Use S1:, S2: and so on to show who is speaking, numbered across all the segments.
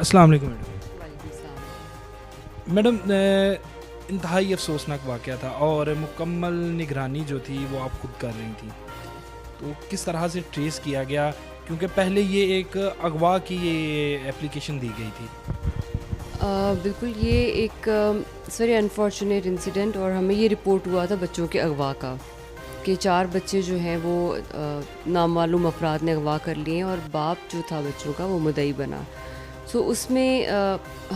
S1: السلام علیکم
S2: وعلیکم السلام۔
S1: میڈم انتہائی افسوسناک واقعہ تھا اور مکمل نگرانی جو تھی وہ آپ خود کر رہی تھیں، تو کس طرح سے ٹریس کیا گیا؟ کیونکہ پہلے یہ ایک اغوا کی یہ اپلیکیشن دی گئی تھی۔
S2: بالکل، یہ ایک ویری انفارچونیٹ انسیڈنٹ، اور ہمیں یہ رپورٹ ہوا تھا بچوں کے اغوا کا کہ 4 بچے جو ہیں وہ نامعلوم افراد نے اغوا کر لیے ہیں، اور باپ جو تھا بچوں کا وہ مدعی بنا۔ سو اس میں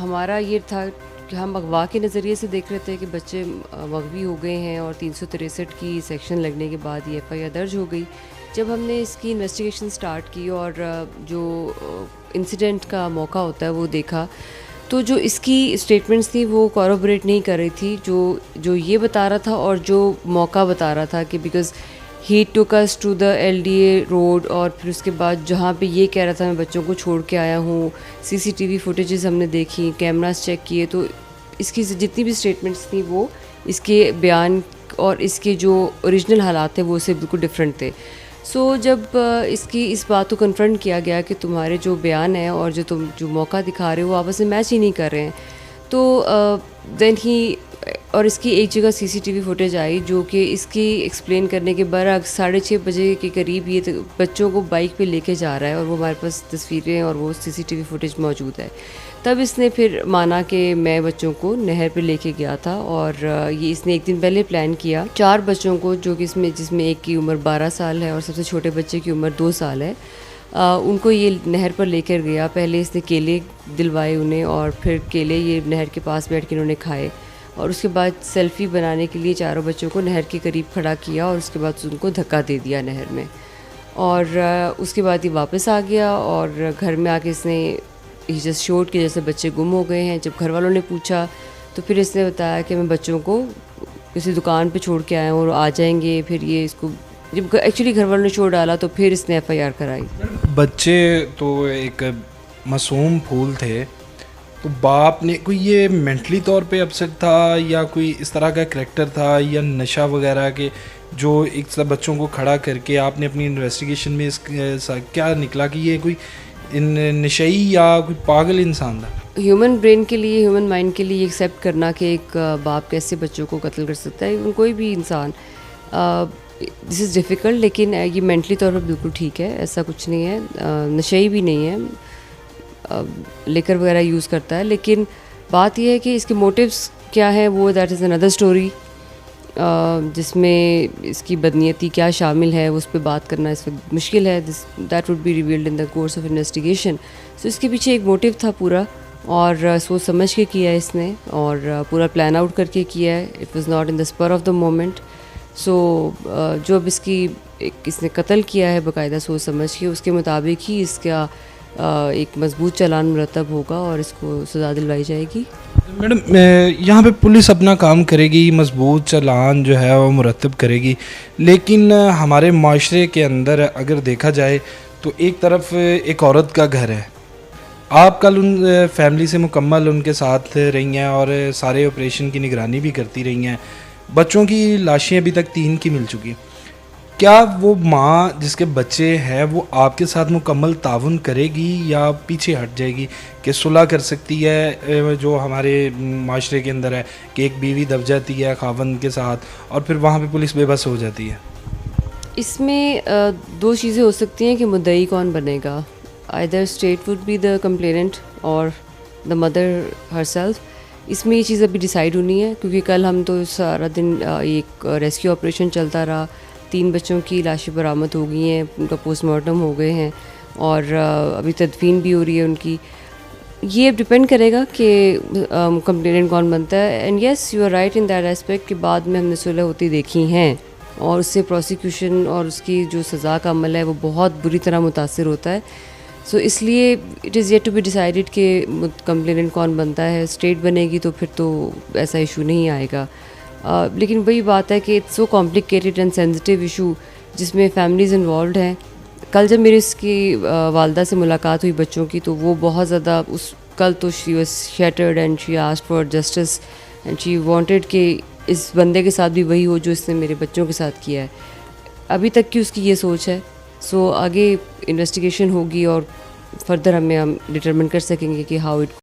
S2: ہمارا یہ تھا کہ ہم اغوا کے نظریے سے دیکھ رہے تھے کہ بچے مغوی ہو گئے ہیں، اور 363 کی سیکشن لگنے کے بعد یہ ایف آئی آر درج ہو گئی۔ جب ہم نے اس کی انویسٹیگیشن سٹارٹ کی اور جو انسیڈنٹ کا موقع ہوتا ہے وہ دیکھا، تو جو اس کی اسٹیٹمنٹس تھیں وہ کوربوریٹ نہیں کر رہی تھی جو یہ بتا رہا تھا اور جو موقع بتا رہا تھا، کہ because he took us to the L D A road, اور پھر اس کے بعد جہاں پہ یہ کہہ رہا تھا میں بچوں کو چھوڑ کے آیا ہوں، سی سی ٹی وی فوٹیجز ہم نے دیکھی، کیمراز چیک کیے، تو اس کی جتنی بھی اسٹیٹمنٹس تھیں وہ اس کے بیان اور اس کے جو اوریجنل حالات تھے وہ اس سے بالکل ڈفرینٹ تھے۔ سو جب اس بات کو کنفرنٹ کیا گیا کہ تمہارے جو بیان ہیں اور تم جو موقع دکھا رہے ہو وہ آپس میں میچ ہی نہیں کر رہے ہیں، تو دین ہی اور اس کی ایک جگہ سی سی ٹی وی فوٹیج آئی جو کہ اس کی ایکسپلین کرنے کے برعکس 6:30 بجے کے قریب یہ بچوں کو بائک پہ لے کے جا رہا ہے، اور وہ ہمارے پاس تصویریں اور وہ سی سی ٹی وی فوٹیج موجود ہے۔ تب اس نے پھر مانا کہ میں بچوں کو نہر پہ لے کے گیا تھا، اور یہ اس نے ایک دن پہلے پلان کیا 4 بچوں کو، جو کہ جس میں ایک کی عمر 12 سال ہے اور سب سے چھوٹے بچے کی عمر 2 سال ہے، ان کو یہ نہر پر لے کر گیا۔ پہلے اس نے کیلے دلوائے انہیں، اور پھر کیلے یہ نہر کے پاس بیٹھ کے انہوں نے کھائے، اور اس کے بعد سیلفی بنانے کے لیے 4 بچوں کو نہر کے قریب کھڑا کیا، اور اس کے بعد ان کو دھکا دے دیا نہر میں، اور اس کے بعد یہ واپس آ گیا، اور گھر میں آ کے اس نے جس شوٹ کے جیسے بچے گم ہو گئے ہیں۔ جب گھر والوں نے پوچھا تو پھر اس نے بتایا کہ میں بچوں کو کسی دکان پہ چھوڑ کے آیا ہوں اور آ جائیں گے۔ پھر یہ اس کو جب ایکچولی گھر والوں نے چھوڑ ڈالا تو پھر اس نے ایف آئی آر کرائی۔
S1: بچے تو ایک معصوم پھول تھے، تو باپ نے کوئی یہ مینٹلی طور پہ اپسیٹ تھا یا کوئی اس طرح کا کریکٹر تھا یا نشہ وغیرہ کے جو ایک طرح بچوں کو کھڑا کر کے آپ نے اپنی انویسٹیگیشن میں کیا نکلا کہ یہ کوئی نشئی یا کوئی پاگل انسان تھا؟
S2: ہیومن برین کے لیے، ہیومن مائنڈ کے لیے یہ ایکسیپٹ کرنا کہ ایک باپ کیسے بچوں کو قتل کر سکتا ہے، کوئی بھی انسان، دس از ڈیفیکلٹ، لیکن یہ مینٹلی طور پر بالکل ٹھیک ہے، ایسا کچھ نہیں ہے، نشئی بھی نہیں ہے، لیکر وغیرہ یوز کرتا ہے۔ لیکن بات یہ ہے کہ اس کے موٹیوز کیا ہیں وہ دیٹ از اندر اسٹوری، جس میں اس کی بدنیتی کیا شامل ہے اس پہ بات کرنا اس وقت مشکل ہے، that would be revealed in the course of investigation. So اس کے پیچھے ایک موٹیو تھا پورا، اور سوچ سمجھ کے کیا ہے اس نے، اور پورا پلان آؤٹ کر کے کیا ہے، it was not in the spur of the moment. So جو اب اس نے قتل کیا ہے باقاعدہ سوچ سمجھ کے، اس کے مطابق ہی اس کا ایک مضبوط چالان مرتب ہوگا اور اس کو سزا دلوائی جائے گی۔
S1: میڈم یہاں پہ پولیس اپنا کام کرے گی، مضبوط چالان جو ہے وہ مرتب کرے گی، لیکن ہمارے معاشرے کے اندر اگر دیکھا جائے تو ایک طرف ایک عورت کا گھر ہے، آپ کل ان فیملی سے مکمل ان کے ساتھ رہی ہیں اور سارے آپریشن کی نگرانی بھی کرتی رہی ہیں، بچوں کی لاشیں ابھی تک 3 کی مل چکی، کیا وہ ماں جس کے بچے ہیں وہ آپ کے ساتھ مکمل تعاون کرے گی یا پیچھے ہٹ جائے گی کہ صلح کر سکتی ہے جو ہمارے معاشرے کے اندر ہے کہ ایک بیوی دب جاتی ہے خاوند کے ساتھ اور پھر وہاں پہ پولیس بے بس ہو جاتی ہے؟
S2: اس میں 2 چیزیں ہو سکتی ہیں کہ مدعی کون بنے گا، either state would be the complainant اور the mother herself۔ اس میں یہ چیز ابھی ڈیسائیڈ ہونی ہے، کیونکہ کل ہم تو سارا دن ایک ریسکیو آپریشن چلتا رہا، 3 بچوں کی لاشیں برآمد ہو گئی ہیں، ان کا پوسٹ مارٹم ہو گئے ہیں، اور ابھی تدفین بھی ہو رہی ہے ان کی۔ یہ ڈپینڈ کرے گا کہ کمپلیننٹ کون بنتا ہے، and yes you are right in that aspect کہ بعد میں ہم نے صلح ہوتی دیکھی ہیں، اور اس سے پروسیکیوشن اور اس کی جو سزا کا عمل ہے وہ بہت بری طرح متاثر ہوتا ہے۔ سو اس لیے it is yet to be decided کہ کمپلیننٹ کون بنتا ہے، اسٹیٹ بنے گی تو پھر تو ایسا ایشو نہیں آئے گا، لیکن وہی بات ہے کہ it's so complicated and sensitive issue جس میں فیملیز انوالوڈ ہیں۔ کل جب میری اس کی والدہ سے ملاقات ہوئی بچوں کی، تو وہ بہت زیادہ کل تو she was shattered and she asked for justice and she wanted کہ اس بندے کے ساتھ بھی وہی ہو جو اس نے میرے بچوں کے ساتھ کیا ہے۔ ابھی تک کی اس کی یہ سوچ ہے، سو آگے انویسٹیگیشن ہوگی اور فردر ہم ڈٹرمن کر سکیں گے کہ ہاؤ اٹ